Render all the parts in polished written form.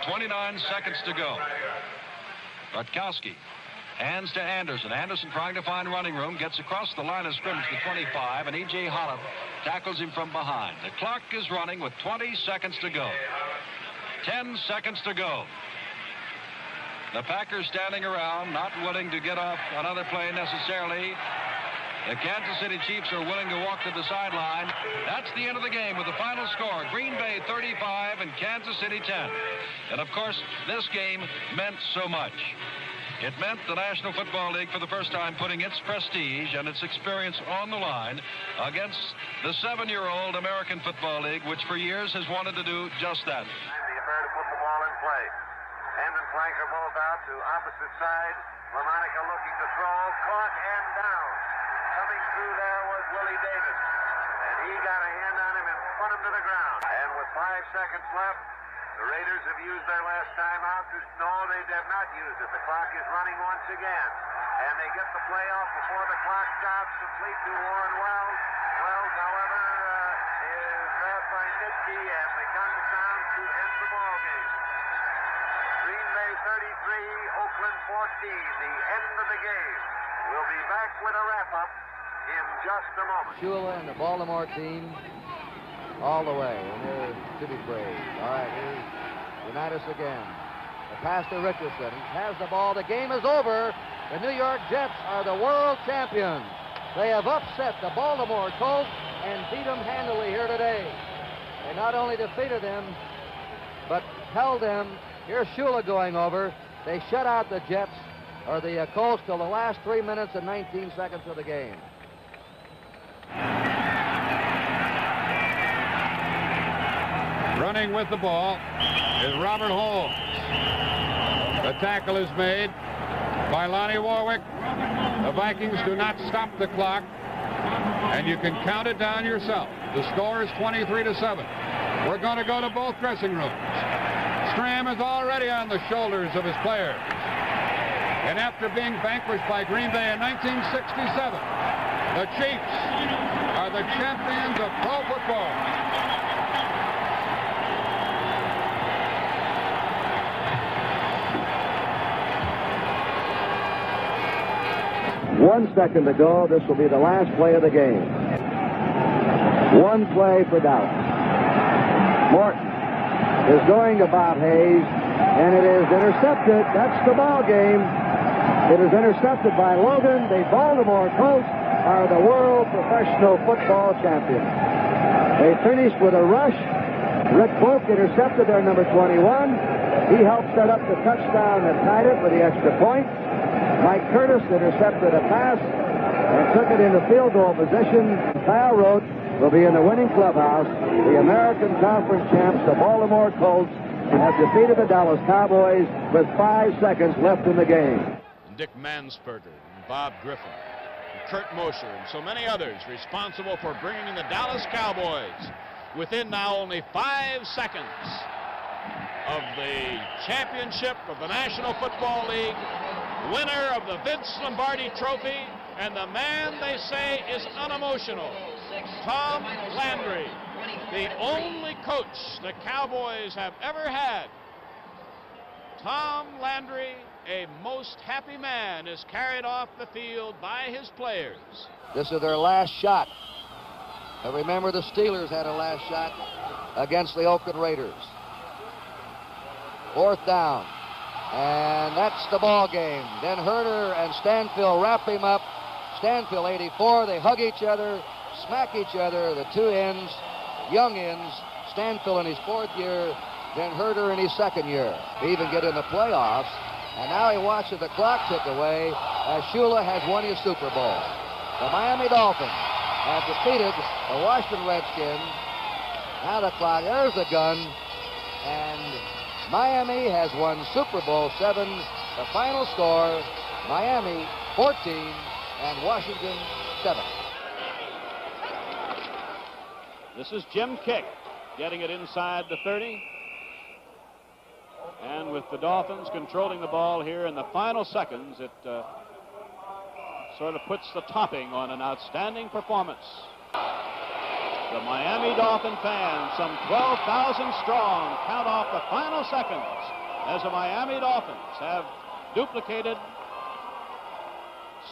29 seconds to go. Rutkowski hands to Anderson. Anderson trying to find running room. Gets across the line of scrimmage to 25, and E.J. Holland tackles him from behind. The clock is running with 20 seconds to go. 10 seconds to go. The Packers standing around, not willing to get off another play necessarily. The Kansas City Chiefs are willing to walk to the sideline. That's the end of the game with the final score. Green Bay 35 and Kansas City 10. And, of course, this game meant so much. It meant the National Football League for the first time putting its prestige and its experience on the line against the 7-year-old American Football League, which for years has wanted to do just that. The affair to put the ball in play. End and flank are both out to opposite side. LaMonica looking to throw. Caught and down. Coming through there was Willie Davis. And he got a hand on him and put him to the ground. And with 5 seconds left, the Raiders have used their last timeout. No, they have not used it. The clock is running once again. And they get the play off before the clock stops. Complete to Warren Wells. Wells, however, is grabbed by Nitke, and they come to town to end the ball game. Green Bay 33, Oakland 14. The end of the game. We'll be back with a wrap-up in just a moment. Shula and the Baltimore team all the way, and they're to be praised. All right, here's Unitas again. The pass to Richardson. He has the ball. The game is over. The New York Jets are the world champions. They have upset the Baltimore Colts and beat them handily here today. They not only defeated them, but held them. Here's Shula going over. They shut out the Jets, or the Colts, till the last 3 minutes and 19 seconds of the game. Running with the ball is Robert Holmes. The tackle is made by Lonnie Warwick. The Vikings do not stop the clock, and you can count it down yourself. The score is 23-7. We're going to go to both dressing rooms. Stram is already on the shoulders of his players. And after being vanquished by Green Bay in 1967, the Chiefs are the champions of pro football. One second to go. This will be the last play of the game. One play for Dallas. Morton is going to Bob Hayes, and it is intercepted. That's the ball game. It is intercepted by Logan. The Baltimore Colts are the world professional football champions. They finished with a rush. Rick Polk intercepted their number 21. He helped set up the touchdown that tied it for the extra point. Mike Curtis intercepted a pass and took it into field goal position. Kyle Rote will be in the winning clubhouse. The American Conference champs, the Baltimore Colts, have defeated the Dallas Cowboys with 5 seconds left in the game. Dick Mansperger, and Bob Griffin, and Kurt Mosher, and so many others responsible for bringing the Dallas Cowboys within now only 5 seconds of the championship of the National Football League, winner of the Vince Lombardi Trophy, and the man they say is unemotional, Tom Landry, the only coach the Cowboys have ever had. Tom Landry, a most happy man, is carried off the field by his players. This is their last shot. And remember, the Steelers had a last shot against the Oakland Raiders. 4th down. And that's the ball game. Then Herder and Stanfield wrap him up. Stanfield 84. They hug each other, smack each other. The two ends, young ends. Stanfield in his 4th year, then Herder in his 2nd year. They even get in the playoffs. And now he watches the clock tick away as Shula has won his Super Bowl. The Miami Dolphins have defeated the Washington Redskins. Now the clock, there's the gun. And Miami has won Super Bowl VII. The final score, Miami 14 and Washington 7. This is Jim Kick getting it inside the 30. And with the Dolphins controlling the ball here in the final seconds, it sort of puts the topping on an outstanding performance. The Miami Dolphin fans, some 12,000 strong, count off the final seconds as the Miami Dolphins have duplicated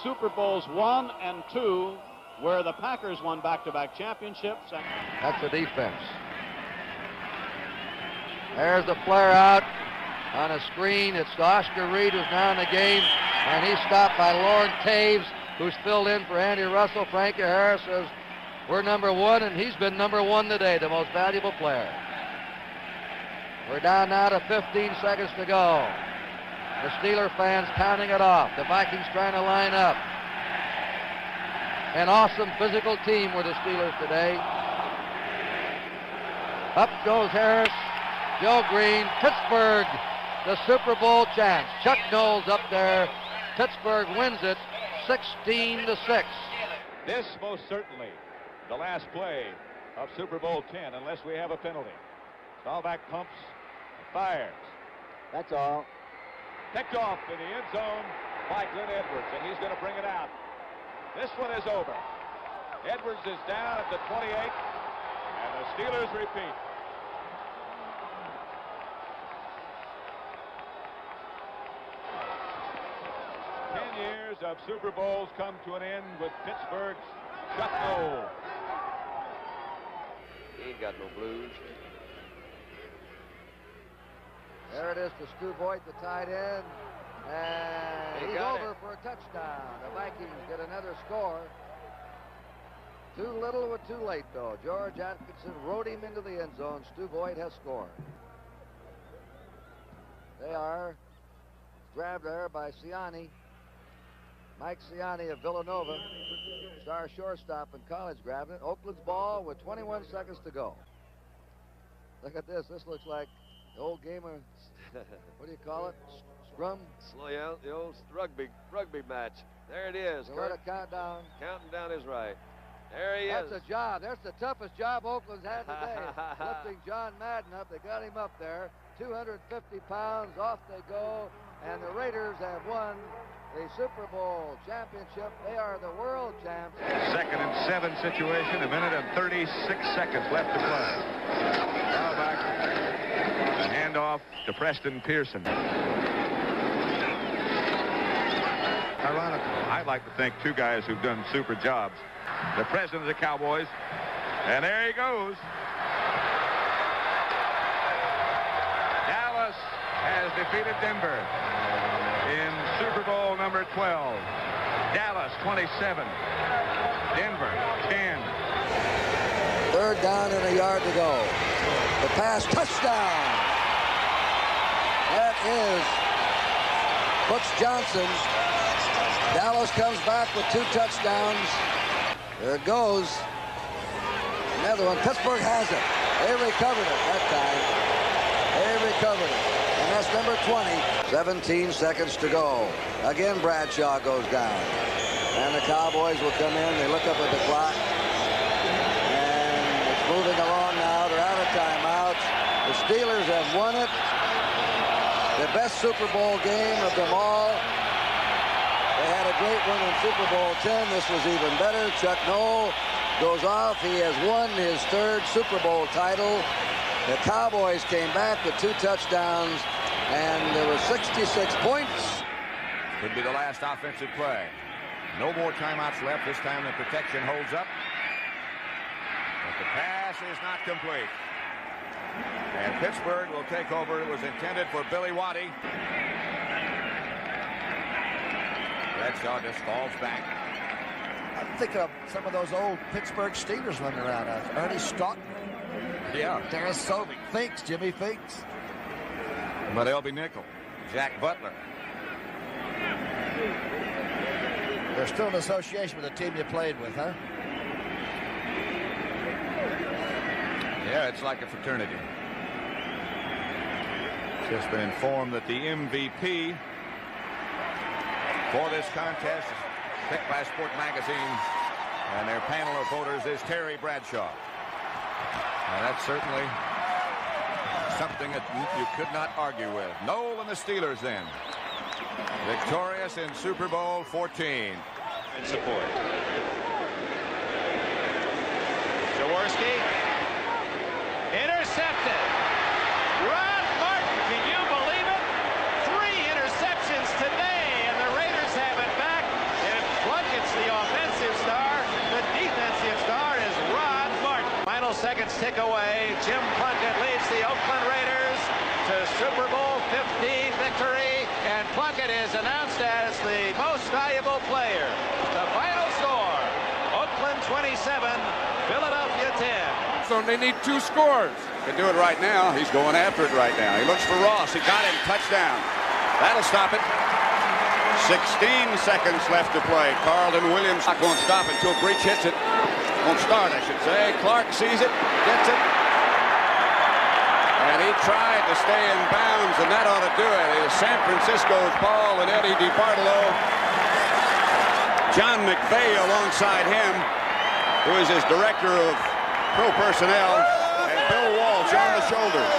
Super Bowls 1 and 2, where the Packers won back-to-back championships. That's the defense. There's the flare out on a screen. It's Oscar Reed who's now in the game, and he's stopped by Lauren Taves, who's filled in for Andy Russell. Frankie Harris says, we're number one, and he's been number one today, the most valuable player. We're down now to 15 seconds to go. The Steeler fans counting it off. The Vikings trying to line up. An awesome physical team were the Steelers today. Up goes Harris. Joe Green. Pittsburgh, the Super Bowl champs. Chuck Knowles up there. Pittsburgh wins it 16-6. This most certainly the last play of Super Bowl 10, unless we have a penalty. Staubach pumps, fires. That's all. Picked off in the end zone by Glenn Edwards, and he's going to bring it out. This one is over. Edwards is down at the 28, and the Steelers repeat. Years of Super Bowls come to an end with Pittsburgh's Chuck Knowles. He ain't got no blues. There it is to Stu Voigt, the tight end. And he's over for a touchdown. The Vikings get another score. Too little or too late, though. George Atkinson rode him into the end zone. Stu Voigt has scored. They are grabbed there by Ciani. Mike Ciani of Villanova, star shortstop in college, grabbed it. Oakland's ball with 21 seconds to go. Look at this. This looks like the old game of, what do you call it? Scrum? Yeah, the old rugby match. There it is. What a countdown. Counting down is right. There he is. That's a job. That's the toughest job Oakland's had today. Lifting John Madden up. They got him up there. 250 pounds. Off they go. And the Raiders have won the Super Bowl championship. They are the world champs. 2nd and 7 situation, 1 minute and 36 seconds left to play. Now back, handoff to Preston Pearson. Ironically, I'd like to thank two guys who've done super jobs. The president of the Cowboys, and there he goes. Dallas has defeated Denver in Super Bowl number 12. Dallas 27, Denver 10. Third down and a yard to go. The pass, touchdown. That is Butch Johnson. Dallas comes back with 2 touchdowns. There it goes. Another one. Pittsburgh has it. They recovered it that time. They recovered it. And that's number 20. 17 seconds to go. Again, Bradshaw goes down. And the Cowboys will come in. They look up at the clock. And it's moving along now. They're out of timeouts. The Steelers have won it. The best Super Bowl game of them all. They had a great one in Super Bowl 10. This was even better. Chuck Knowles goes off. He has won his 3rd Super Bowl title. The Cowboys came back with 2 touchdowns, and there were 66 points. Could be the last offensive play. No more timeouts left. This time the protection holds up. But the pass is not complete. And Pittsburgh will take over. It was intended for Billy Waddy. Bradshaw just falls back. I'm thinking of some of those old Pittsburgh Steelers running around. Ernie Stoughton. Yeah. Dennis Sobey. Finks. Jimmy Finks. But L.B. Nickel. Jack Butler. There's still an association with the team you played with, huh? Yeah, it's like a fraternity. Just been informed that the MVP for this contest, picked by Sport Magazine, and their panel of voters is Terry Bradshaw. Now that's certainly something that you could not argue with. Noel and the Steelers then, victorious in Super Bowl 14. In support. Jaworski intercepted. Rod Martin tick away. Jim Plunkett leads the Oakland Raiders to Super Bowl 15 victory, and Plunkett is announced as the most valuable player. The final score, Oakland 27, Philadelphia 10. So they need 2 scores. Can do it right now. He's going after it right now. He looks for Ross. He got him. Touchdown. That'll stop it. 16 seconds left to play. Carlton Williams won't stop until Breach hits it. Won't start, I should say. Clark sees it, gets it. And he tried to stay in bounds, and that ought to do it. It is San Francisco's ball, and Eddie DeBartolo. John McVay alongside him, who is his director of pro personnel, and Bill Walsh on the shoulders.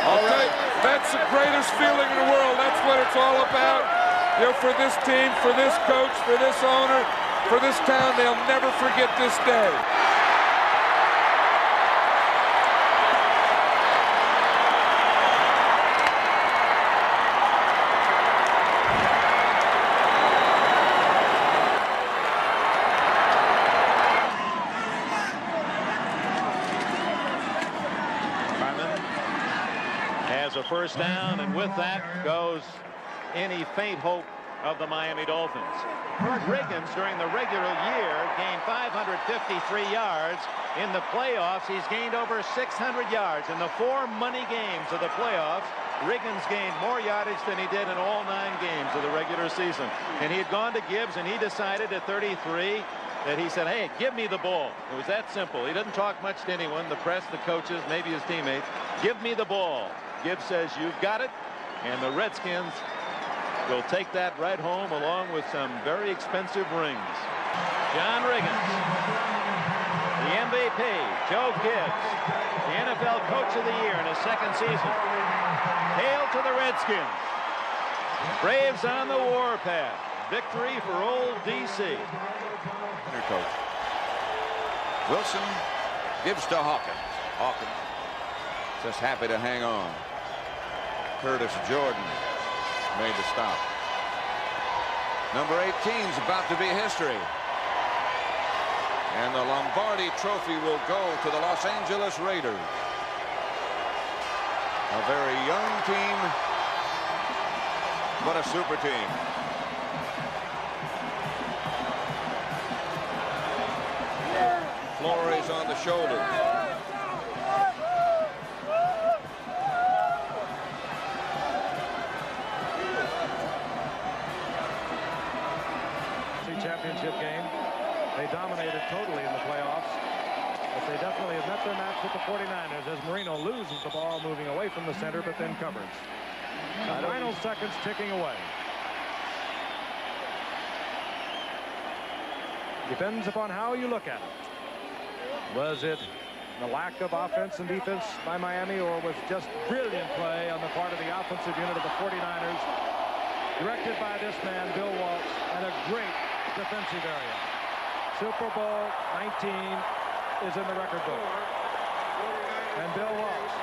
All right. That's the greatest feeling in the world. That's what it's all about. You know, for this team, for this coach, for this owner, for this town, they'll never forget this day. A first down, and with that goes any faint hope of the Miami Dolphins. Bert Riggins during the regular year gained 553 yards. In the playoffs, he's gained over 600 yards. In the 4 money games of the playoffs, Riggins gained more yardage than he did in all 9 games of the regular season. And he had gone to Gibbs, and he decided at 33 that he said, hey, give me the ball. It was that simple. He didn't talk much to anyone, the press, the coaches, maybe his teammates. Give me the ball. Gibbs says, you've got it, and the Redskins will take that right home along with some very expensive rings. John Riggins, the MVP, Joe Gibbs, the NFL Coach of the Year in his 2nd season. Hail to the Redskins. Braves on the warpath. Victory for old D.C. Coach Wilson gives to Hawkins. Hawkins just happy to hang on. Curtis Jordan made the stop. Number 18's about to be history. And the Lombardi Trophy will go to the Los Angeles Raiders. A very young team, but a super team. Flores on the shoulder. Championship game. They dominated totally in the playoffs, but they definitely have met their match with the 49ers as Marino loses the ball moving away from the center, but then covers. The final seconds ticking away. Depends upon how you look at it. Was it the lack of offense and defense by Miami, or was just brilliant play on the part of the offensive unit of the 49ers, directed by this man, Bill Walsh, and a great defensive area. Super Bowl 19 is in the record book. And Bill Walsh,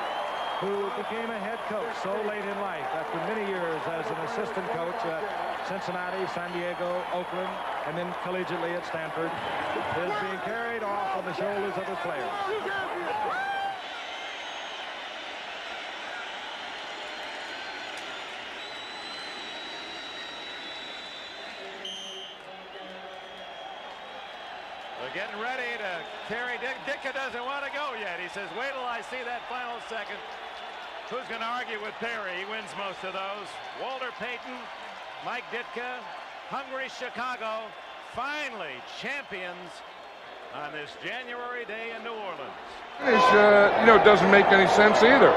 who became a head coach so late in life after many years as an assistant coach at Cincinnati, San Diego, Oakland, and then collegiately at Stanford, is being carried off on the shoulders of his players. They're getting ready to carry Ditka doesn't want to go yet. He says, wait till I see that final second. Who's going to argue with Perry? He wins most of those. Walter Payton, Mike Ditka, hungry Chicago, finally champions on this January day in New Orleans. Finish, doesn't make any sense either.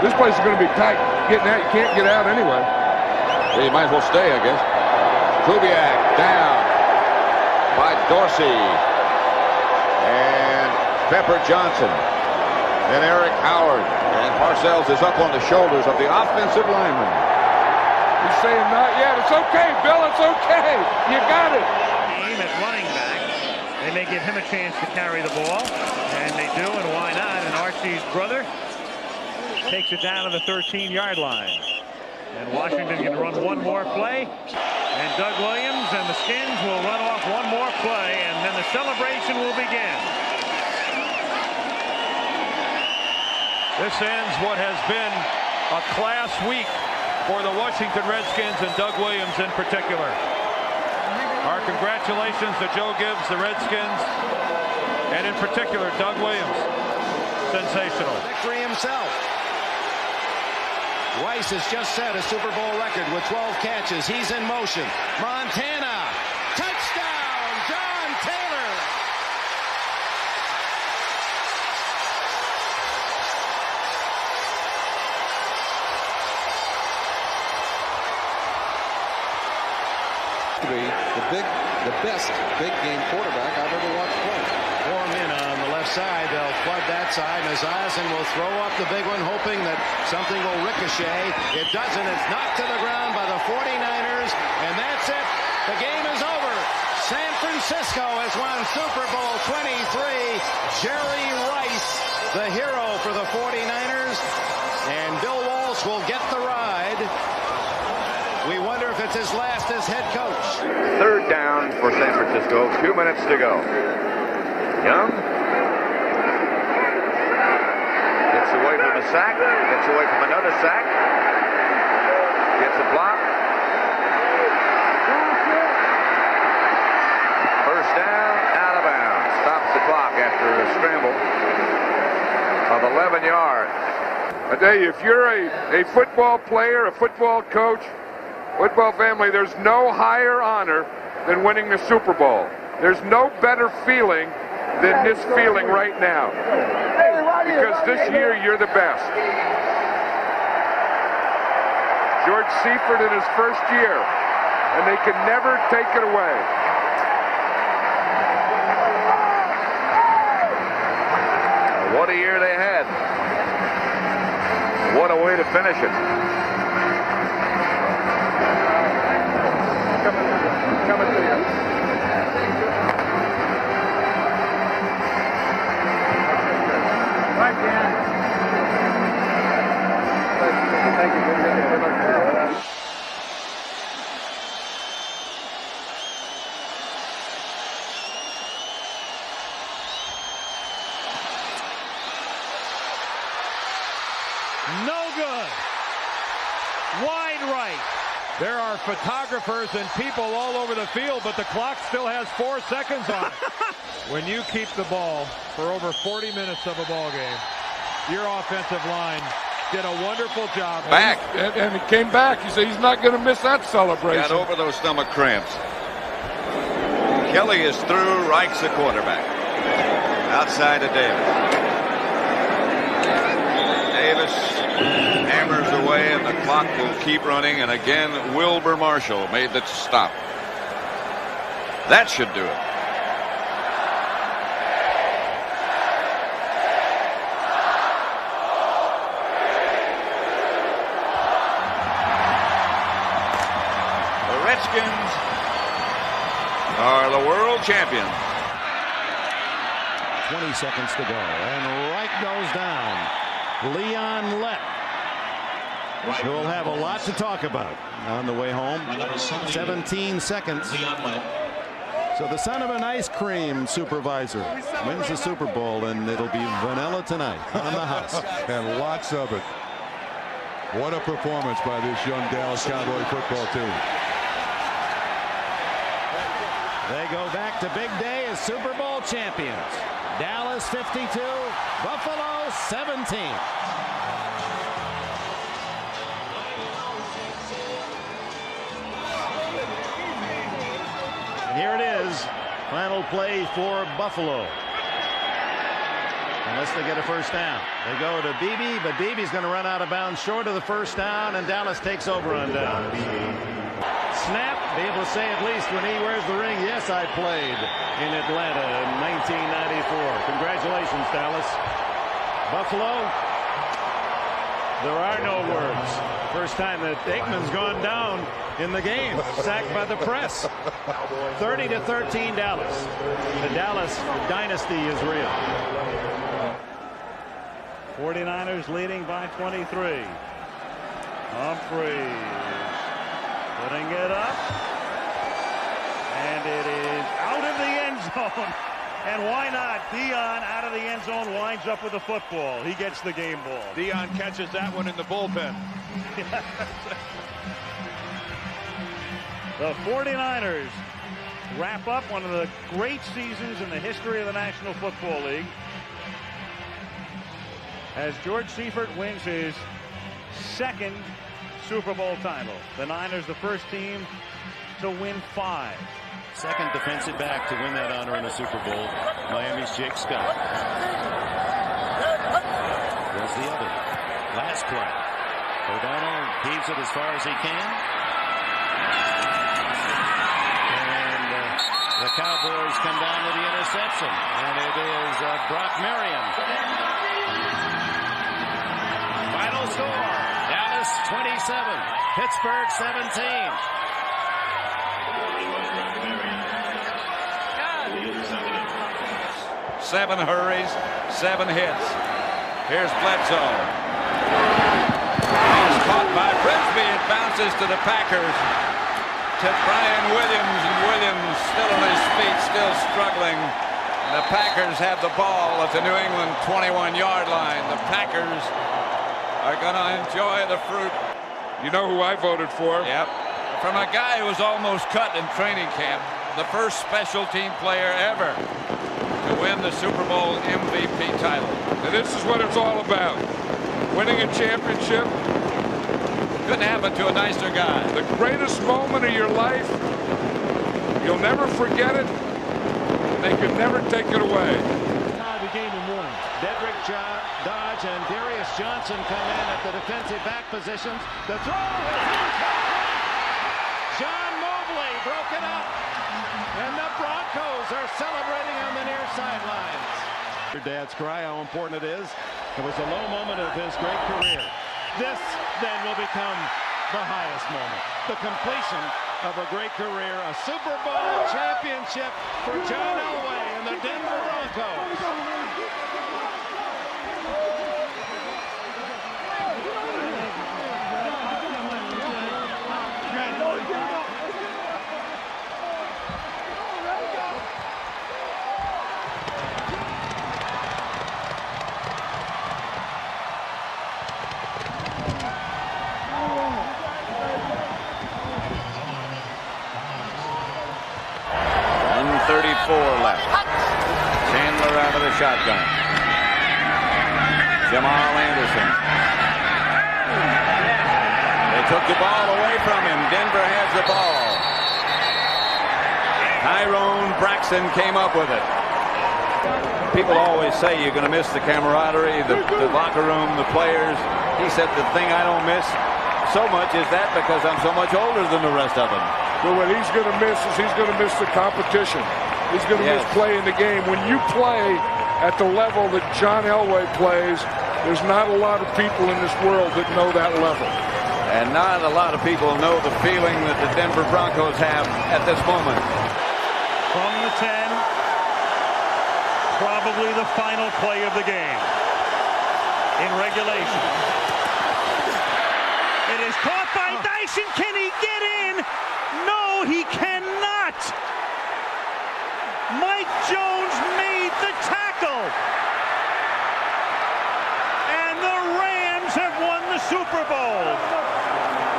This place is going to be tight. Getting out, you can't get out anyway. Well, you might as well stay, I guess. Kubiak down by Dorsey and Pepper Johnson and Eric Howard, and Parcells is up on the shoulders of the offensive lineman. He's saying not yet. It's okay, Bill. It's okay. You got it. Team at running back. They may give him a chance to carry the ball, and they do, and why not? And Archie's brother takes it down to the 13-yard line. And Washington can run one more play. And Doug Williams and the Skins will run off one more play, and then the celebration will begin. This ends what has been a class week for the Washington Redskins and Doug Williams in particular. Our congratulations to Joe Gibbs, the Redskins, and in particular Doug Williams. Sensational. Victory himself. Rice has just set a Super Bowl record with 12 catches. He's in motion. Montana. Touchdown, John Taylor. The best big game quarterback I've ever watched play. Form in on the left side. They'll flood that side. Maziasen will throw up the big one, hoping that something will ricochet. It doesn't. It's knocked to the ground by the 49ers, and that's it. The game is over. San Francisco has won Super Bowl 23. Jerry Rice, the hero for the 49ers, and Bill Walsh will get the ride. We wonder if it's his last as head coach. Third down for San Francisco. 2 minutes to go. Young gets away from a sack. Gets away from another sack. Gets a block. First down, out of bounds. Stops the clock after a scramble of 11 yards. I tell you, if you're a football player, a football coach, football family, there's no higher honor than winning the Super Bowl. There's no better feeling than this feeling right now. Because this year, you're the best. George Seifert in his first year, and they can never take it away. What a year they had. What a way to finish it. Coming to you. Right, Dan. Thank you. No good. Wide right. There are photographers and people all over the field, but the clock still has 4 seconds on it. When you keep the ball for over 40 minutes of a ball game, your offensive line did a wonderful job. Back. And he came back. He said he's not going to miss that celebration. Got over those stomach cramps. Kelly is through. Reich's the quarterback. Outside of Davis. Davis hammers away, and the clock will keep running. And again, Wilbur Marshall made the stop. That should do it. The Redskins are the world champions. 20 seconds to go, and Reich goes down. Leon Lett, who will have a lot to talk about on the way home. 17 seconds. So the son of an ice cream supervisor wins the Super Bowl, and it'll be vanilla tonight on the house. And lots of it. What a performance by this young Dallas Cowboy football team. They go back to big day as Super Bowl champions. Dallas 52, Buffalo 17. And here it is, final play for Buffalo. Unless they get a first down. They go to Beebe, but Beebe's going to run out of bounds short of the first down, and Dallas takes over on down. Snap, be able to say at least when he wears the ring, yes, I played in Atlanta in 1994. Congratulations, Dallas. Buffalo, there are no words. First time that Aikman's gone down in the game, sacked by the press. 30-13 Dallas. The Dallas dynasty is real. 49ers leading by 23. Humphreys putting it up. And it is out of the end zone. And why not? Dion out of the end zone winds up with the football. He gets the game ball. Dion catches that one in the bullpen. The 49ers wrap up one of the great seasons in the history of the National Football League as George Seifert wins his second Super Bowl title. The Niners, the first team to win 5. Second defensive back to win that honor in a Super Bowl. Miami's Jake Scott. There's the other. Last play. O'Donnell heaves it as far as he can. And the Cowboys come down with the interception. And it is Brock Marion. Final score. Dallas 27. Pittsburgh 17. 7 hurries, 7 hits. Here's Bledsoe. He's caught by Frisbee. It bounces to the Packers. To Brian Williams, and Williams still on his feet, still struggling. And the Packers have the ball at the New England 21-yard line. The Packers are going to enjoy the fruit. You know who I voted for? Yep. From a guy who was almost cut in training camp, the first special team player ever to win the Super Bowl MVP title. And this is what it's all about. Winning a championship. Couldn't happen to a nicer guy. The greatest moment of your life. You'll never forget it. They could never take it away. The game in one. Dedrick Dodge and Darius Johnson come in at the defensive back positions. The throw. John Mobley broke it up. And the Broncos are celebrating on the near sidelines. Your dad's cry, how important it is. It was a low moment of his great career. This then will become the highest moment. The completion of a great career. A Super Bowl championship for John Elway and the Denver Broncos. Left. Chandler out of the shotgun. Jamal Anderson. They took the ball away from him. Denver has the ball. Tyrone Braxton came up with it. People always say you're going to miss the camaraderie, the locker room, the players. He said the thing I don't miss so much is that because I'm so much older than the rest of them. But what he's going to miss is he's going to miss the competition. He's going to miss playing the game. When you play at the level that John Elway plays, there's not a lot of people in this world that know that level. And not a lot of people know the feeling that the Denver Broncos have at this moment. From the 10, probably the final play of the game in regulation. It is caught by Dyson. Can he get in? No, he cannot. Mike Jones made the tackle. And the Rams have won the Super Bowl.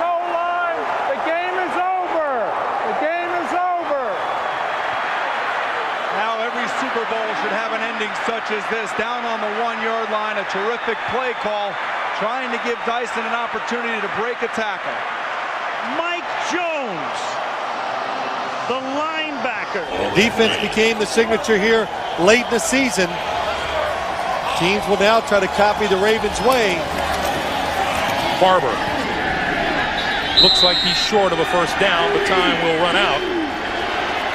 No line. The game is over. The game is over. Now every Super Bowl should have an ending such as this. Down on the 1-yard line, a terrific play call, trying to give Dyson an opportunity to break a tackle. Mike Jones, the linebacker. Defense became the signature here late in the season. Teams will now try to copy the Ravens' way. Barber looks like he's short of a first down, but time will run out.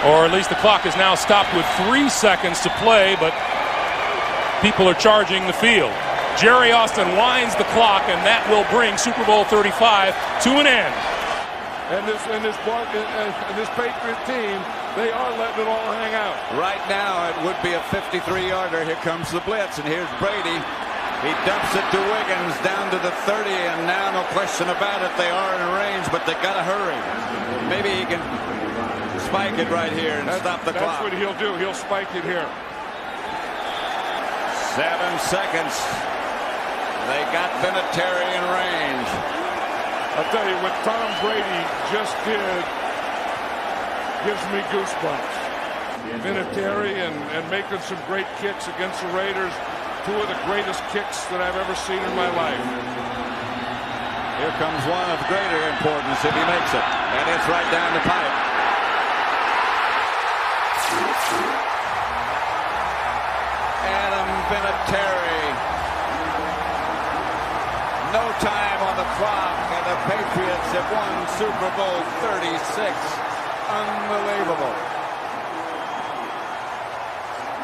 Or at least the clock is now stopped with 3 seconds to play, but people are charging the field. Jerry Austin winds the clock, and that will bring Super Bowl 35 to an end. And this Patriot team, they are letting it all hang out. Right now, it would be a 53-yarder. Here comes the blitz, and here's Brady. He dumps it to Wiggins down to the 30, and now no question about it, they are in range, but they got to hurry. Maybe he can spike it right here and stop the clock. That's what he'll do. He'll spike it here. 7 seconds. They got Vinatieri in range. I'll tell you what Tom Brady just did gives me goosebumps. Vinatieri and making some great kicks against the Raiders. 2 of the greatest kicks that I've ever seen in my life. Here comes one of greater importance if he makes it. And it's right down the pipe. Adam Vinatieri. No time on the clock, and the Patriots have won Super Bowl 36. Unbelievable.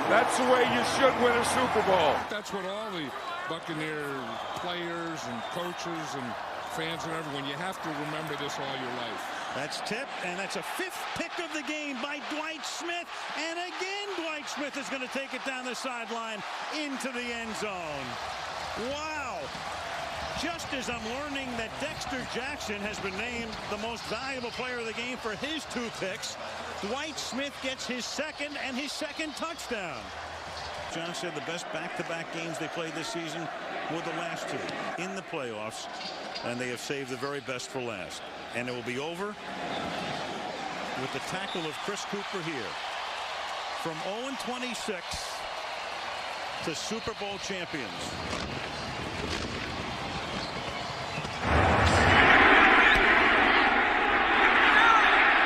That's the way you should win a Super Bowl. That's what all the Buccaneer players and coaches and fans and everyone, you have to remember this all your life. That's tipped, and that's a 5th pick of the game by Dwight Smith. And again, Dwight Smith is going to take it down the sideline into the end zone. Wow. Just as I'm learning that Dexter Jackson has been named the most valuable player of the game for his 2 picks, Dwight Smith gets his second and his second touchdown. John said the best back-to-back games they played this season were the last 2 in the playoffs, and they have saved the very best for last. And it will be over with the tackle of Chris Cooper here. From 0-26 to Super Bowl champions.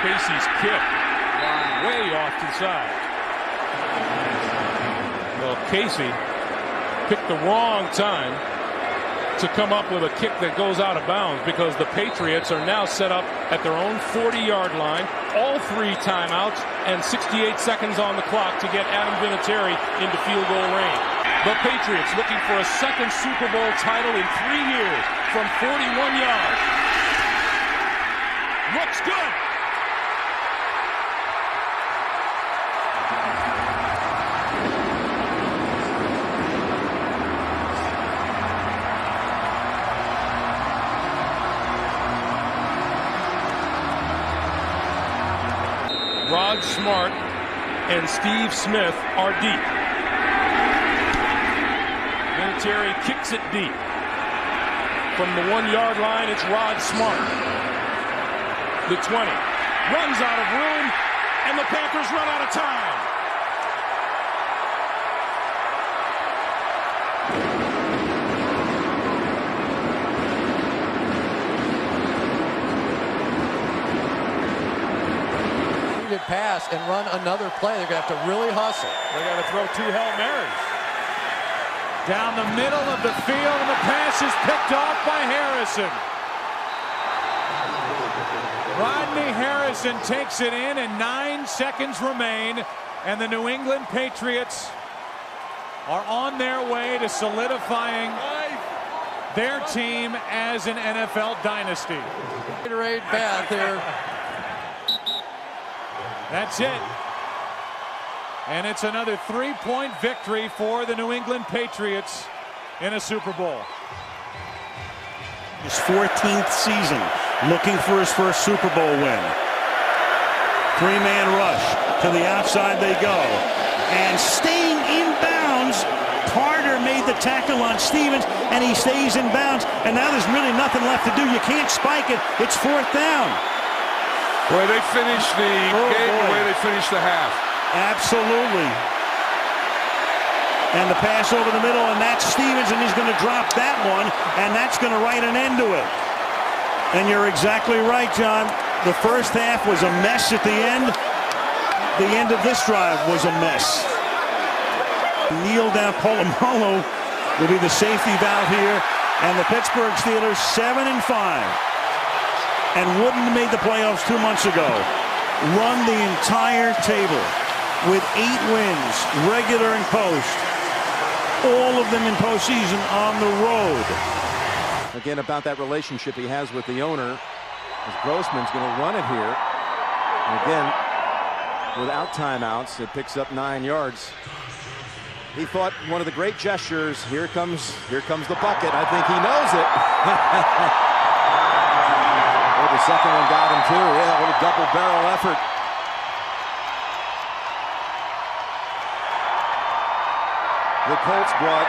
Casey's kick. Way off to the side. Well, Casey picked the wrong time to come up with a kick that goes out of bounds because the Patriots are now set up at their own 40-yard line, all 3 timeouts, and 68 seconds on the clock to get Adam Vinatieri into field goal range. The Patriots looking for a second Super Bowl title in 3 years from 41 yards. Looks good. Rod Smart and Steve Smith are deep. Vinatieri kicks it deep. From the 1-yard line, it's Rod Smart. The 20. Runs out of room, and the Panthers run out of time. Pass and run another play. They're going to have to really hustle. They got to throw 2 Hail Marys. Down the middle of the field, and the pass is picked off by Harrison. Rodney Harrison takes it in, and 9 seconds remain, and the New England Patriots are on their way to solidifying their team as an NFL dynasty. Gatorade bath here. That's it. And it's another 3-point victory for the New England Patriots in a Super Bowl. His 14th season, looking for his first Super Bowl win. 3-man rush. To the outside they go. And staying in bounds, Carter made the tackle on Stevens, and he stays in bounds. And now there's really nothing left to do. You can't spike it. It's 4th down. The way they finished the game, the way they finished the half. Absolutely. And the pass over the middle, and that's Stevens, and he's going to drop that one, and that's going to write an end to it. And you're exactly right, John. The first half was a mess at the end. The end of this drive was a mess. Kneel down, Polamalu will be the safety valve here, and the Pittsburgh Steelers 7-5. And wouldn't have made the playoffs 2 months ago. Run the entire table with 8 wins, regular and post. All of them in postseason on the road. Again, about that relationship he has with the owner, as Grossman's going to run it here. And again, without timeouts, it picks up 9 yards. He thought one of the great gestures. Here comes the bucket. I think he knows it. Well, the second one got him too. Yeah, what a double barrel effort. The Colts brought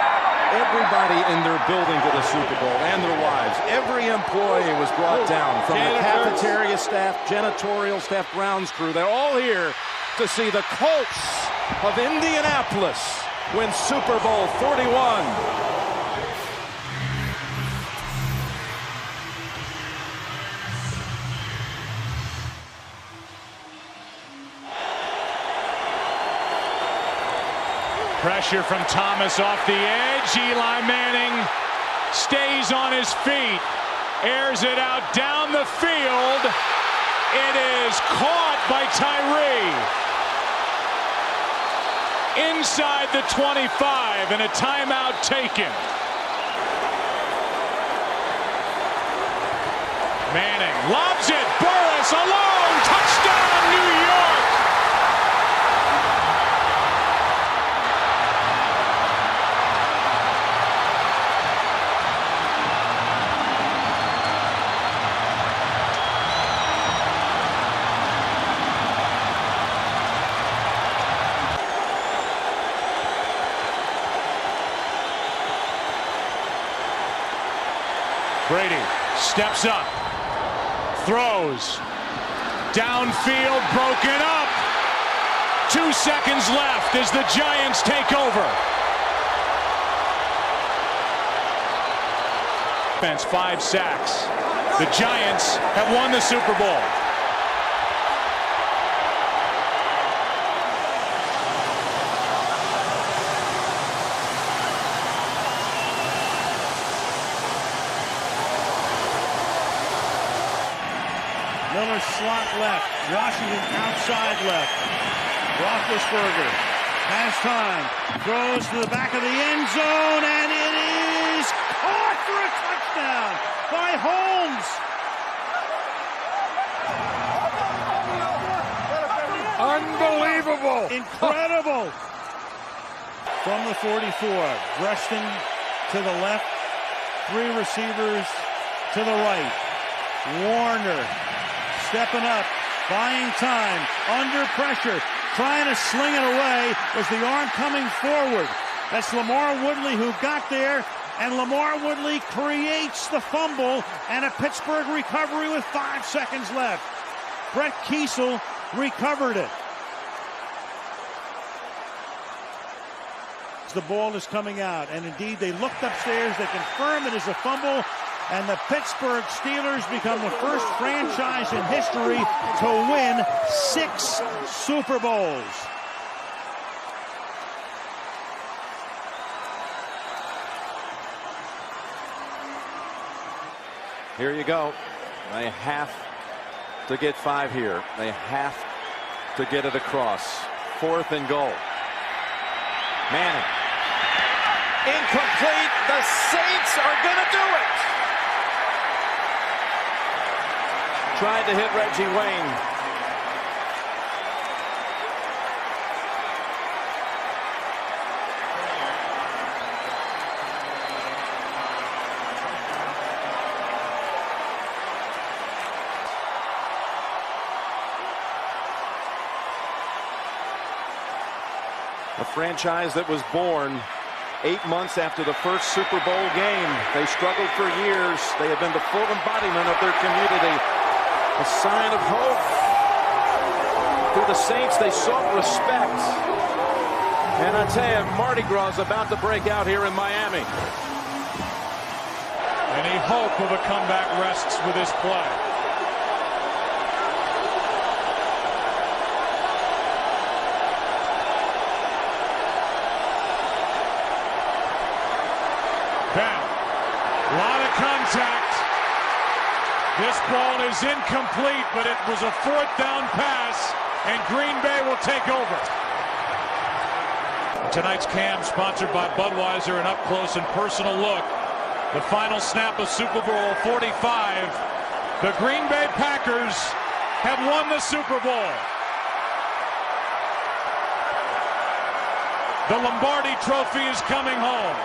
everybody in their building to the Super Bowl and their wives. Every employee was brought down, from the cafeteria staff, janitorial staff, grounds crew. They're all here to see the Colts of Indianapolis win Super Bowl 41. Pressure from Thomas off the edge. Eli Manning stays on his feet. Airs it out down the field. It is caught by Tyree. Inside the 25 and a timeout taken. Manning lobs it. Burris alone. Touchdown, New York. Brady steps up, throws, downfield, broken up. 2 seconds left as the Giants take over. Defense, 5 sacks. The Giants have won the Super Bowl. Miller slot left. Washington outside left. Roethlisberger has time. Throws to the back of the end zone, and it is caught for a touchdown by Holmes. Unbelievable. Incredible. From the 44. Preston to the left. 3 receivers to the right. Warner stepping up, buying time, under pressure, trying to sling it away. Was the arm coming forward? That's Lamar Woodley who got there, and Lamar Woodley creates the fumble and a Pittsburgh recovery with 5 seconds left. Brett Kiesel recovered it. The ball is coming out, and indeed they looked upstairs, they confirmed it is a fumble, and the Pittsburgh Steelers become the first franchise in history to win 6 Super Bowls. Here you go. They have to get 5 here. They have to get it across. 4th and goal. Manning. Incomplete. The Saints are going to do it. Tried to hit Reggie Wayne. A franchise that was born 8 months after the first Super Bowl game. They struggled for years. They have been the full embodiment of their community. A sign of hope. Through the Saints, they sought respect. And I tell you, Mardi Gras is about to break out here in Miami. Any hope of a comeback rests with this play. A lot of contact. This ball is incomplete, but it was a 4th down pass, and Green Bay will take over. Tonight's cam sponsored by Budweiser, an up-close and personal look. The final snap of Super Bowl 45. The Green Bay Packers have won the Super Bowl. The Lombardi Trophy is coming home.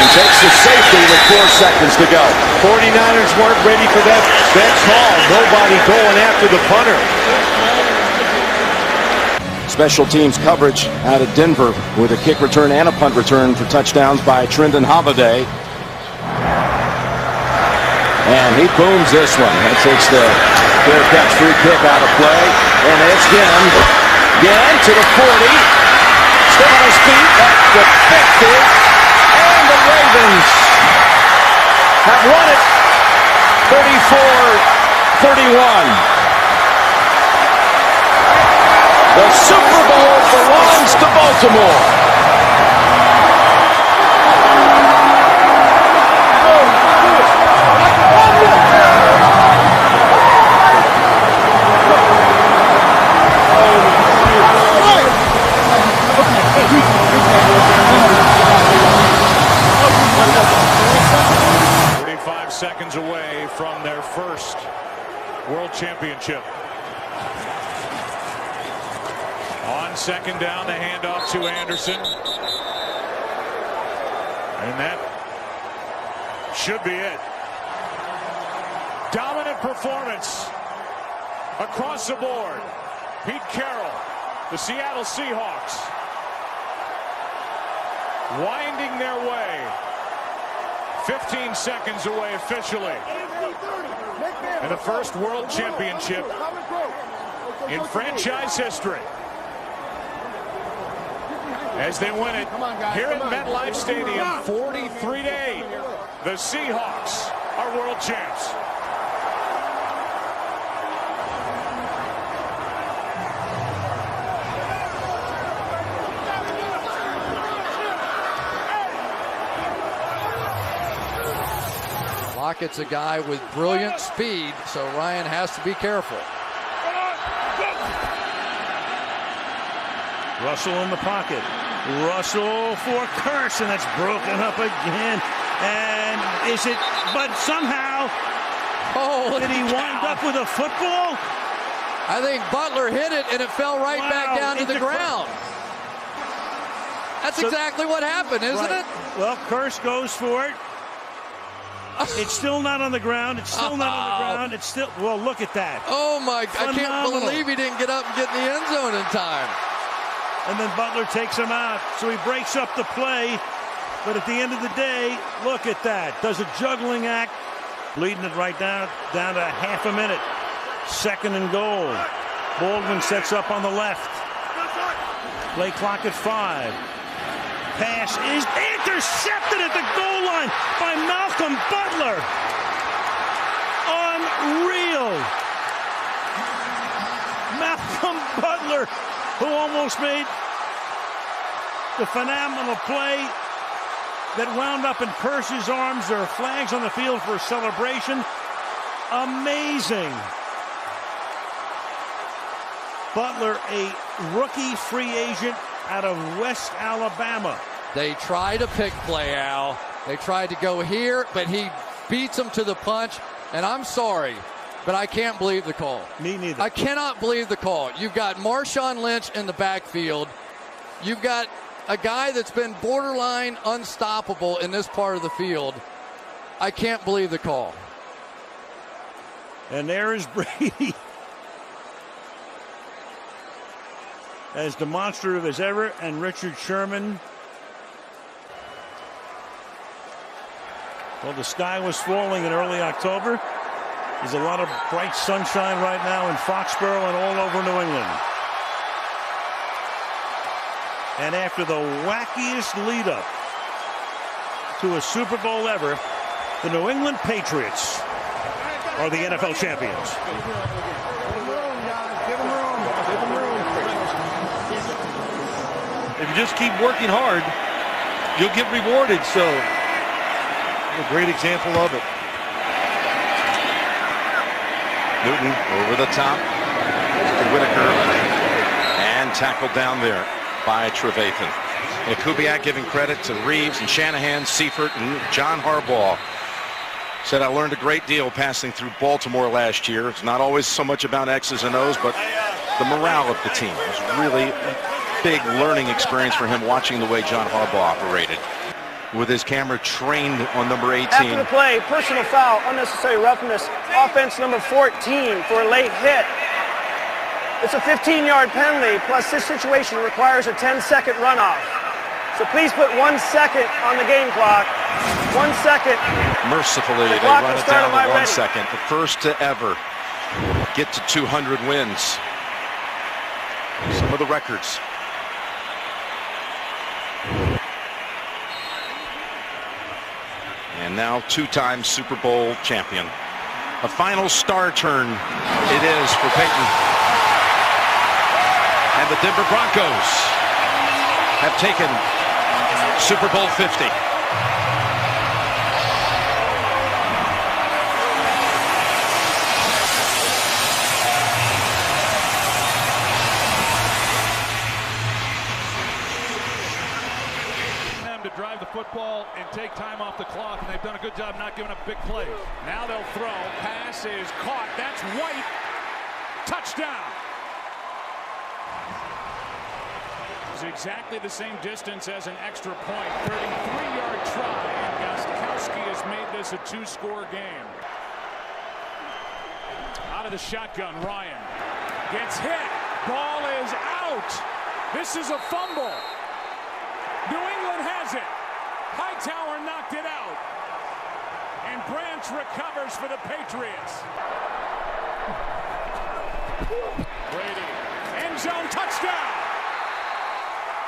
Takes the safety with 4 seconds to go. 49ers weren't ready for that call. Nobody going after the punter. Special teams coverage out of Denver with a kick return and a punt return for touchdowns by Trendon Holiday. And he booms this one. That takes the fair catch free kick out of play. And it's again to the 40. Still on his feet at the 50. And the Ravens have won it 34-31. The Super Bowl belongs to Baltimore. Seconds away from their first World Championship. On second down, the handoff to Anderson. And that should be it. Dominant performance across the board. Pete Carroll, the Seattle Seahawks, winding their way 15 seconds away officially, and the first World Championship in franchise history as they win it here at MetLife Stadium 43-8. The Seahawks are world champs. Lockett's a guy with brilliant speed, so Ryan has to be careful. Russell in the pocket. Russell for Curse, and it's broken up again. And is it, but somehow, did he wind up with a football? I think Butler hit it, and it fell right back down to the ground. That's exactly what happened, isn't it? Well, Curse goes for it. It's still not on the ground. It's still not on the ground. It's still, well, look at that. Oh, my, Phenomenal. I can't believe he didn't get up and get in the end zone in time. And then Butler takes him out. So he breaks up the play. But at the end of the day, look at that. Does a juggling act. Bleeding it right down to half a minute. Second and goal. Baldwin sets up on the left. Play clock at 5. Pass is intercepted at the goal line by Malcolm Butler. Unreal. Malcolm Butler, who almost made the phenomenal play that wound up in Curse's arms. There are flags on the field for a celebration. Amazing. Butler, a rookie free agent out of West Alabama. They try to pick play, Al. They tried to go here, but he beats them to the punch. And I'm sorry, but I can't believe the call. Me neither. I cannot believe the call. You've got Marshawn Lynch in the backfield. You've got a guy that's been borderline unstoppable in this part of the field. I can't believe the call. And there is Brady. As demonstrative as ever, and Richard Sherman. Well, the sky was falling in early October. There's a lot of bright sunshine right now in Foxborough and all over New England. And after the wackiest lead-up to a Super Bowl ever, the New England Patriots are the NFL champions. If you just keep working hard, you'll get rewarded. So, a great example of it. Newton over the top to Whitaker, and tackled down there by Trevathan. And Kubiak giving credit to Reeves and Shanahan, Seifert, and John Harbaugh. Said, I learned a great deal passing through Baltimore last year. It's not always so much about X's and O's, but the morale of the team. It was really a big learning experience for him watching the way John Harbaugh operated. With his camera trained on number 18. After the play, personal foul, unnecessary roughness, offense number 14 for a late hit. It's a 15-yard penalty, plus this situation requires a 10-second runoff. So please put 1 second on the game clock. 1 second. Mercifully, they run it down to 1 second. The first to ever get to 200 wins. Some of the records. And now two-time Super Bowl champion. A final star turn it is for Peyton. And the Denver Broncos have taken Super Bowl 50. To drive the football and take time off the clock, and they've done a good job not giving up big plays. Now they'll throw. Pass is caught. That's White. Touchdown. It's exactly the same distance as an extra point. 33-yard try, and Gostkowski has made this a two-score game. Out of the shotgun, Ryan gets hit. Ball is out. This is a fumble. New England has it. Hightower knocked it out. And Branch recovers for the Patriots. Brady. End zone touchdown.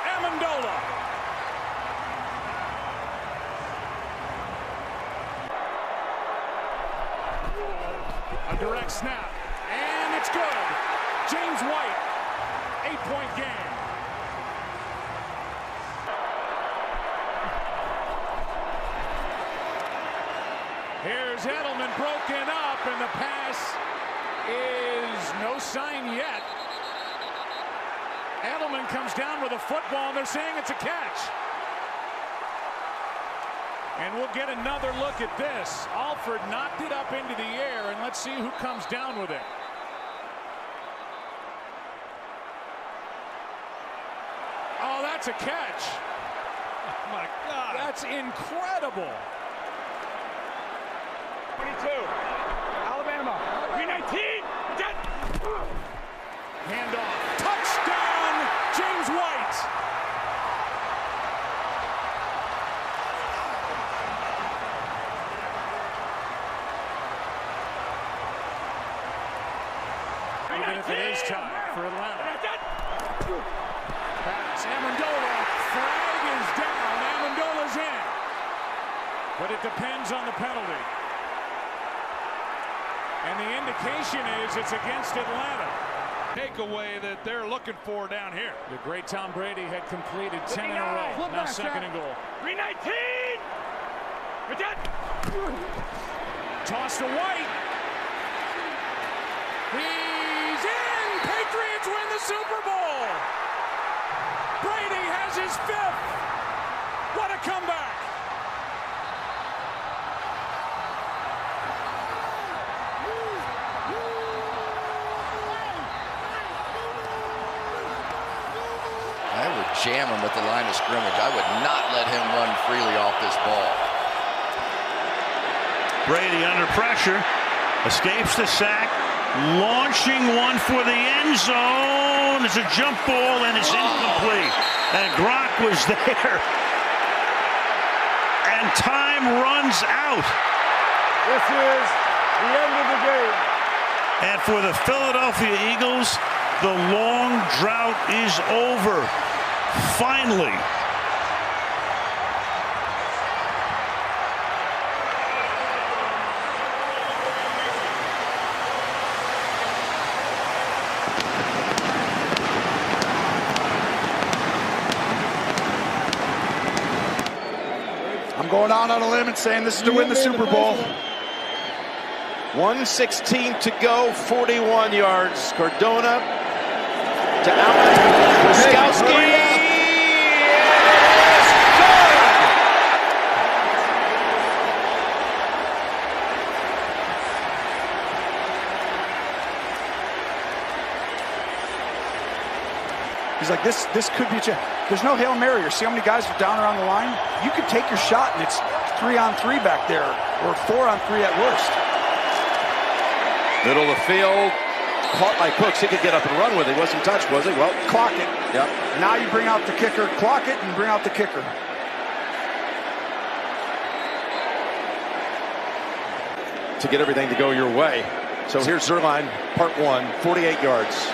Amendola. A direct snap. And it's good. James White. 8-point game. Here's Edelman broken up, and the pass is no sign yet. Edelman comes down with a football, and they're saying it's a catch. And we'll get another look at this. Alford knocked it up into the air, and let's see who comes down with it. Oh, that's a catch. Oh, my God. That's incredible. 22. Alabama. 319. Handoff. Touchdown, James White. Even if it is time for Atlanta. Pass. Amendola. Flag is down. Amendola's in. But it depends on the penalty. And the indication is it's against Atlanta. Takeaway that they're looking for down here. The great Tom Brady had completed 10 in a row. Now second and goal. 319. Toss to White. He's in. Patriots win the Super Bowl. Brady has his 5th. What a comeback. I would jam him at the line of scrimmage. I would not let him run freely off this ball. Brady under pressure, escapes the sack, launching one for the end zone. It's a jump ball, and it's incomplete. And Gronk was there. And time runs out. This is the end of the game. And for the Philadelphia Eagles, the long drought is over. Finally. Going out on a limb and saying this is to win the Super Bowl. 1:16 to go, 41 yards. Cardona to Allen. Wiskowski. He's like, this could be a chance. There's no Hail Mary. See how many guys are down around the line? You could take your shot, and it's 3-on-3 back there, or 4-on-3 at worst. Middle of the field. Caught by Cooks. He could get up and run with it. He wasn't touched, was he? Well, clock it. Yep. Now you bring out the kicker. Clock it and bring out the kicker. To get everything to go your way. So here's Zerline, part 1, 48 yards.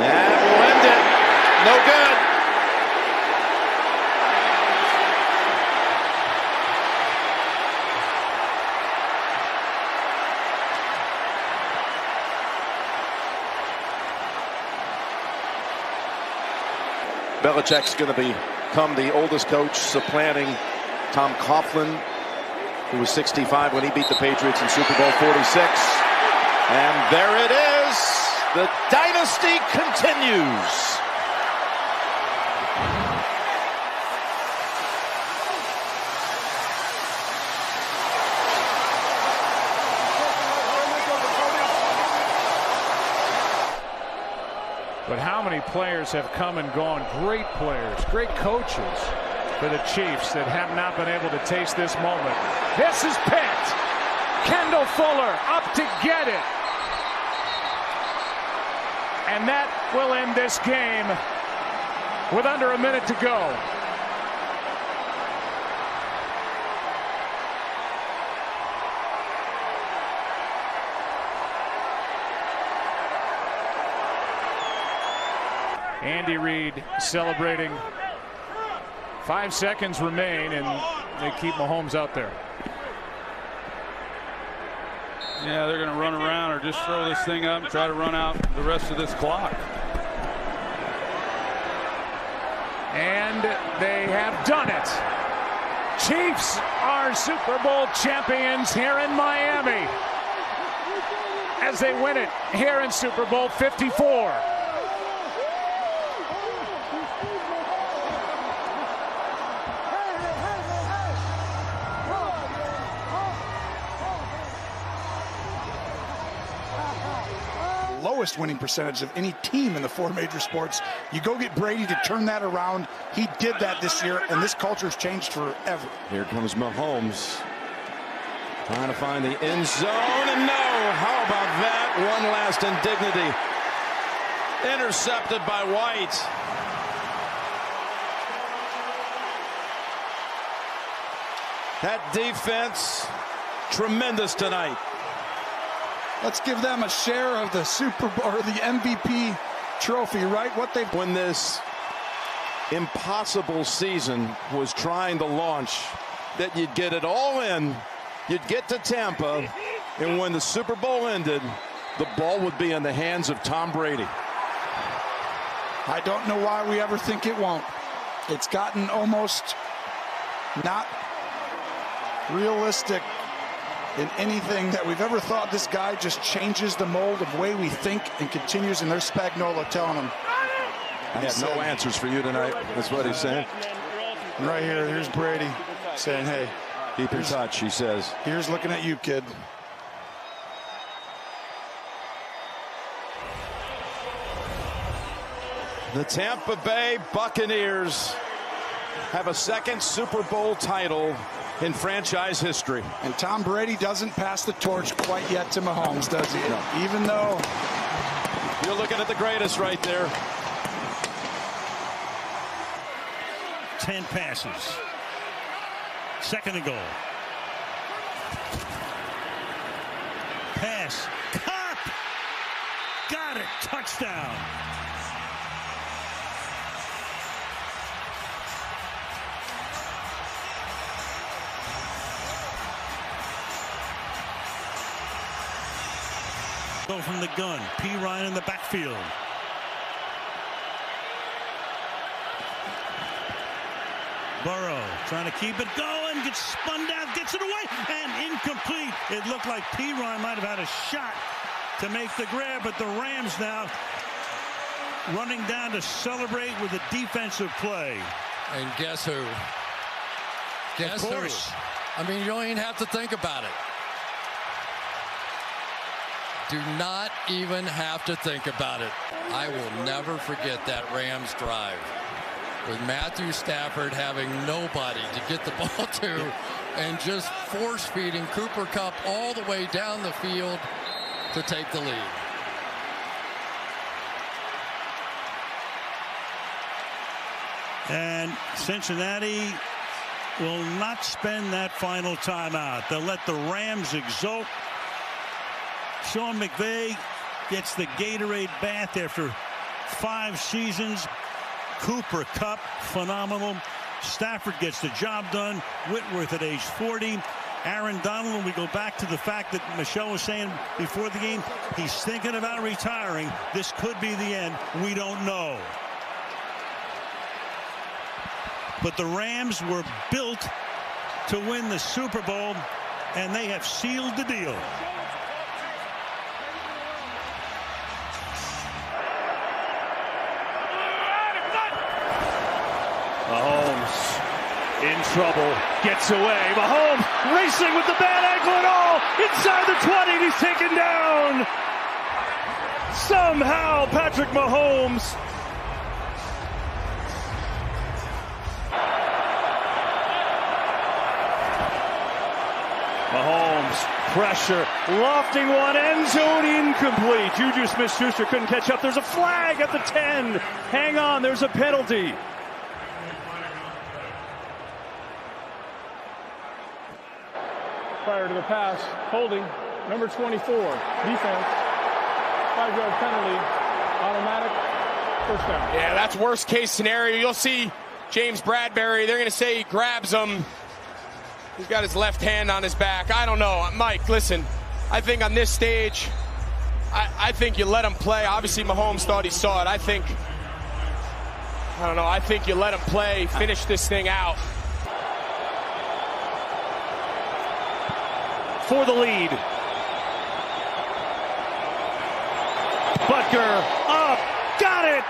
That will end it. No good. Belichick's going to become the oldest coach, supplanting Tom Coughlin, who was 65 when he beat the Patriots in Super Bowl 46. And there it is. The dynasty continues. But how many players have come and gone? Great players, great coaches for the Chiefs that have not been able to taste this moment. This is Pitt. Kendall Fuller up to get it. And that will end this game with under a minute to go. Andy Reid celebrating. 5 seconds remain, and they keep Mahomes out there. Yeah, they're going to run around or just throw this thing up and try to run out the rest of this clock. And they have done it. Chiefs are Super Bowl champions here in Miami as they win it here in Super Bowl 54. Lowest winning percentage of any team in the 4 major sports. You go get Brady to turn that around. He did that this year, and this culture has changed forever. Here comes Mahomes. Trying to find the end zone, and no. How about that? One last indignity. Intercepted by White. That defense, tremendous tonight. Let's give them a share of the Super Bowl or the MVP trophy, right? What they've when this impossible season was trying to launch, that you'd get it all in, you'd get to Tampa, and when the Super Bowl ended, the ball would be in the hands of Tom Brady. I don't know why we ever think it won't. It's gotten almost not realistic in anything that we've ever thought. This guy just changes the mold of way we think and continues, and there's Spagnuolo telling him. I have no answers for you tonight. That's what he's saying. And right here, here's Brady saying, hey, keep in touch, he says. Here's looking at you, kid. The Tampa Bay Buccaneers have a second Super Bowl title in franchise history. And Tom Brady doesn't pass the torch quite yet to Mahomes, does he? No. Even though you're looking at the greatest right there. 10 passes. Second and goal. Pass. Caught. Got it. Touchdown. From the gun. P. Ryan in the backfield. Burrow trying to keep it going, gets spun down, gets it away, and incomplete. It looked like P-Ryan might have had a shot to make the grab, but the Rams now running down to celebrate with a defensive play. And guess who? Guess who? I mean, you don't even have to think about it. Do not even have to think about it. I will never forget that Rams drive with Matthew Stafford having nobody to get the ball to and just force feeding Cooper Kupp all the way down the field to take the lead. And Cincinnati will not spend that final timeout. They'll let the Rams exult. Sean McVay gets the Gatorade bath after 5 seasons. Cooper Kupp, phenomenal. Stafford gets the job done. Whitworth at age 40. Aaron Donald, we go back to the fact that Michelle was saying before the game, he's thinking about retiring. This could be the end. We don't know. But the Rams were built to win the Super Bowl, and they have sealed the deal. Mahomes in trouble, gets away. Mahomes racing with the bad ankle and all. Inside the 20, and he's taken down. Somehow, Patrick Mahomes. Mahomes, pressure, lofting one, end zone incomplete. Juju Smith-Schuster couldn't catch up. There's a flag at the 10. Hang on, there's a penalty. Prior to the pass, holding, number 24, defense, 5-yard penalty, automatic, first down. Yeah, that's worst case scenario. You'll see James Bradbury, they're going to say he grabs him. He's got his left hand on his back. I don't know. Mike, listen, I think on this stage, I think you let him play. Obviously, Mahomes thought he saw it. I think you let him play, finish this thing out. For the lead. Butker up, got it.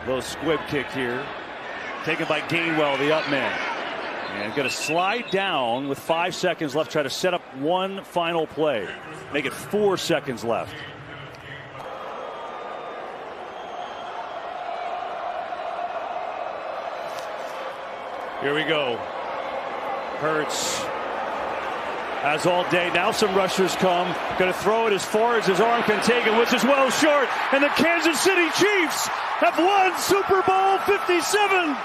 Little squib kick here, taken by Gainwell, the up man. And going to slide down with 5 seconds left, try to set up one final play. Make it 4 seconds left. Here we go. Hurts has all day. Now some rushers come. Going to throw it as far as his arm can take it, which is well short. And the Kansas City Chiefs have won Super Bowl 57.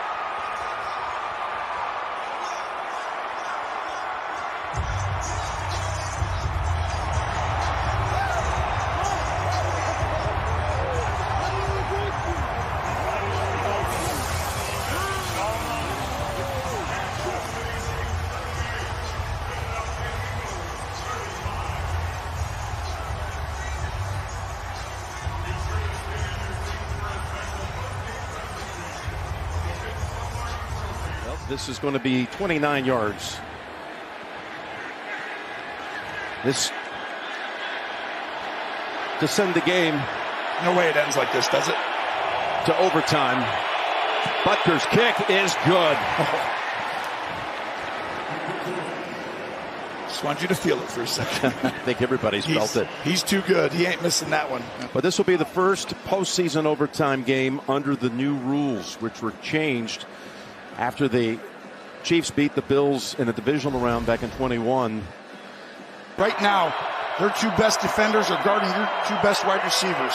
This is going to be 29 yards. This to send the game. No way it ends like this, does it? To overtime. Butker's kick is good. Just want you to feel it for a second. I think everybody's felt it. He's too good. He ain't missing that one. But this will be the first postseason overtime game under the new rules, which were changed after the Chiefs beat the Bills in a divisional round back in 21. Right now, their 2 best defenders are guarding your 2 best wide receivers.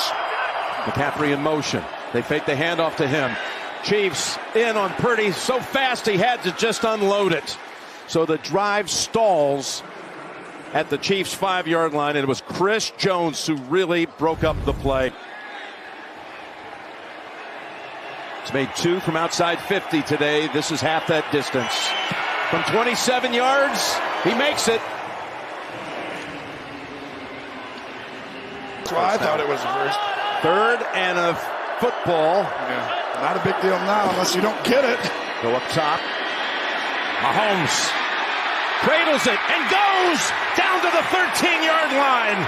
McCaffrey in motion. They fake the handoff to him. Chiefs in on Purdy so fast he had to just unload it. So the drive stalls at the Chiefs' 5-yard line, and it was Chris Jones who really broke up the play. He's made 2 from outside 50 today. This is half that distance. From 27 yards, he makes it. That's why I thought it was the first. 3rd and a football. Yeah, not a big deal now unless you don't get it. Go up top. Mahomes cradles it and goes down to the 13-yard line.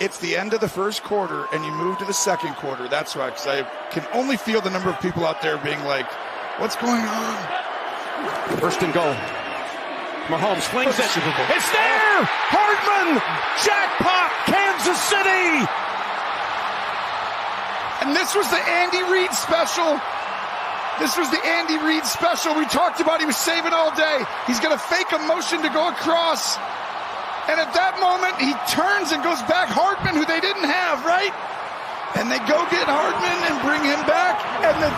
It's the end of the first quarter, and you move to the second quarter. That's right, because I can only feel the number of people out there being like, what's going on? 1st and goal. Mahomes flings it. It's there! Hardman! Jackpot! Kansas City! And this was the Andy Reid special. This was the Andy Reid special we talked about. He was saving all day. He's going to fake a motion to go across. And at that moment, he turns and goes back. Hardman, who they didn't have, right? And they go get Hardman and bring him back. And the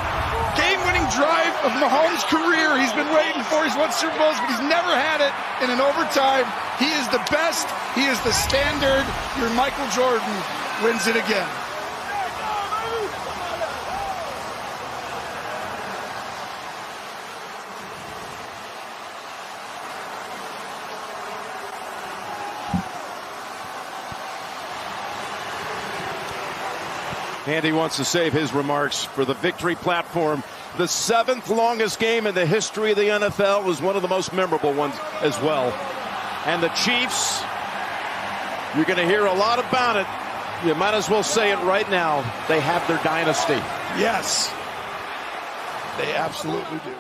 game-winning drive of Mahomes' career, he's been waiting for. He's won Super Bowls, but he's never had it in an overtime. He is the best. He is the standard. Your Michael Jordan wins it again. Andy wants to save his remarks for the victory platform. The 7th longest game in the history of the NFL was one of the most memorable ones as well. And the Chiefs, you're going to hear a lot about it. You might as well say it right now. They have their dynasty. Yes, they absolutely do.